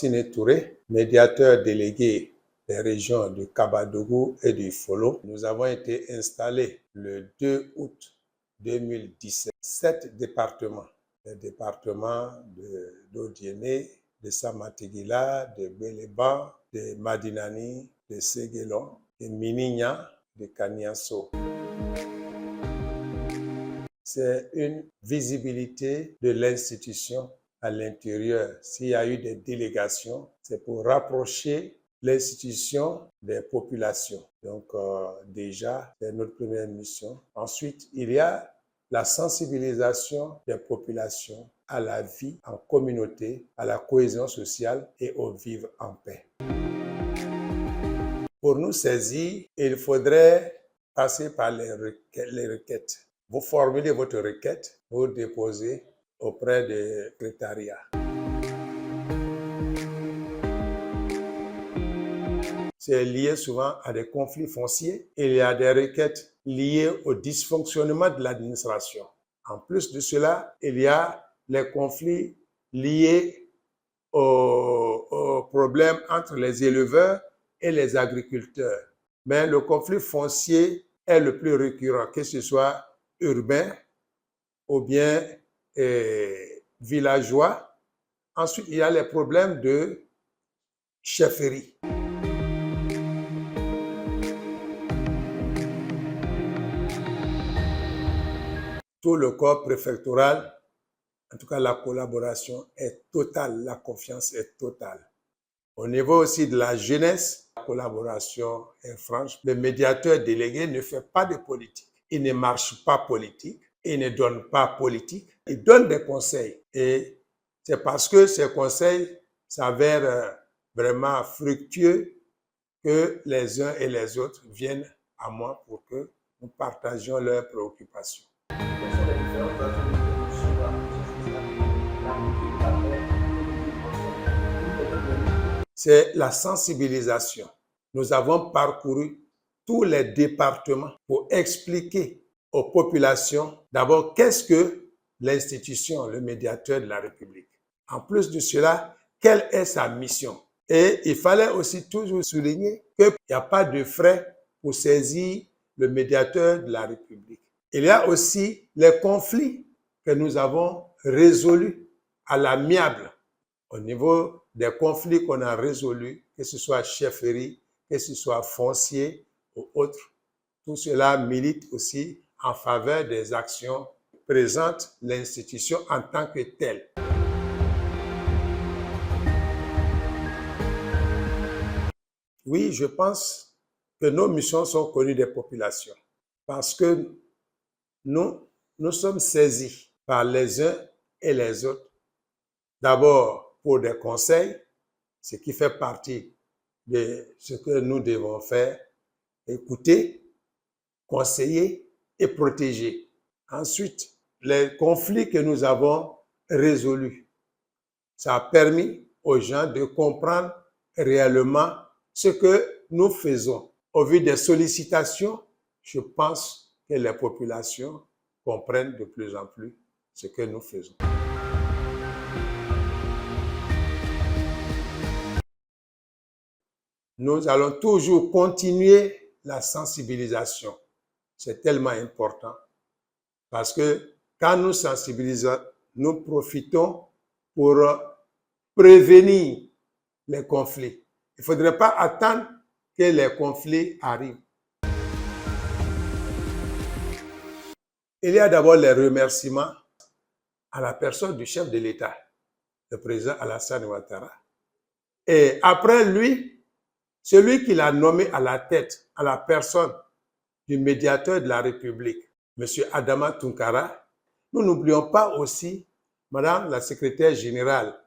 Francine Touré, médiateur délégué des régions du Kabadougou et du Folo. Nous avons été installés le 2 août 2017. 7 départements. Les départements d'Odiéné, de Samatigila, de Béléban, de Madinani, de Séguélon, de Minignan, de Kaniasso. C'est une visibilité de l'institution à l'intérieur. S'il y a eu des délégations, c'est pour rapprocher l'institution des populations. Donc déjà, c'est notre première mission. Ensuite, il y a la sensibilisation des populations à la vie en communauté, à la cohésion sociale et au vivre en paix. Pour nous saisir, il faudrait passer par les requêtes. Vous formulez votre requête, vous déposez auprès du secrétariat. C'est lié souvent à des conflits fonciers. Il y a des requêtes liées au dysfonctionnement de l'administration. En plus de cela, il y a les conflits liés aux problèmes entre les éleveurs et les agriculteurs. Mais le conflit foncier est le plus récurrent, que ce soit urbain ou bien villageois. Ensuite, il y a les problèmes de chefferie. Tout le corps préfectoral, en tout cas la collaboration est totale, la confiance est totale. Au niveau aussi de la jeunesse, la collaboration est franche. Le médiateur délégué ne fait pas de politique. Il ne marche pas politique. Il ne donne pas politique. Il donne des conseils. Et c'est parce que ces conseils s'avèrent vraiment fructueux que les uns et les autres viennent à moi pour que nous partagions leurs préoccupations. C'est la sensibilisation. Nous avons parcouru tous les départements pour expliquer aux populations d'abord qu'est-ce que l'institution, le médiateur de la République. En plus de cela, quelle est sa mission? Et il fallait aussi toujours souligner qu'il n'y a pas de frais pour saisir le médiateur de la République. Il y a aussi les conflits que nous avons résolus à l'amiable. Au niveau des conflits qu'on a résolus, que ce soit chefferie, que ce soit foncier ou autre, tout cela milite aussi en faveur des actions que présente l'institution en tant que telle. Oui, je pense que nos missions sont connues des populations parce que nous sommes saisis par les uns et les autres. D'abord, pour des conseils, ce qui fait partie de ce que nous devons faire, écouter, conseiller et protéger. Ensuite, les conflits que nous avons résolus, ça a permis aux gens de comprendre réellement ce que nous faisons. Au vu des sollicitations, je pense que les populations comprennent de plus en plus ce que nous faisons. Nous allons toujours continuer la sensibilisation. C'est tellement important parce que quand nous sensibilisons, nous profitons pour prévenir les conflits. Il ne faudrait pas attendre que les conflits arrivent. Il y a d'abord les remerciements à la personne du chef de l'État, le président Alassane Ouattara. Et après lui, celui qui l'a nommé à la tête, à la personne du médiateur de la République, M. Adama Tounkara, nous n'oublions pas aussi Madame la secrétaire générale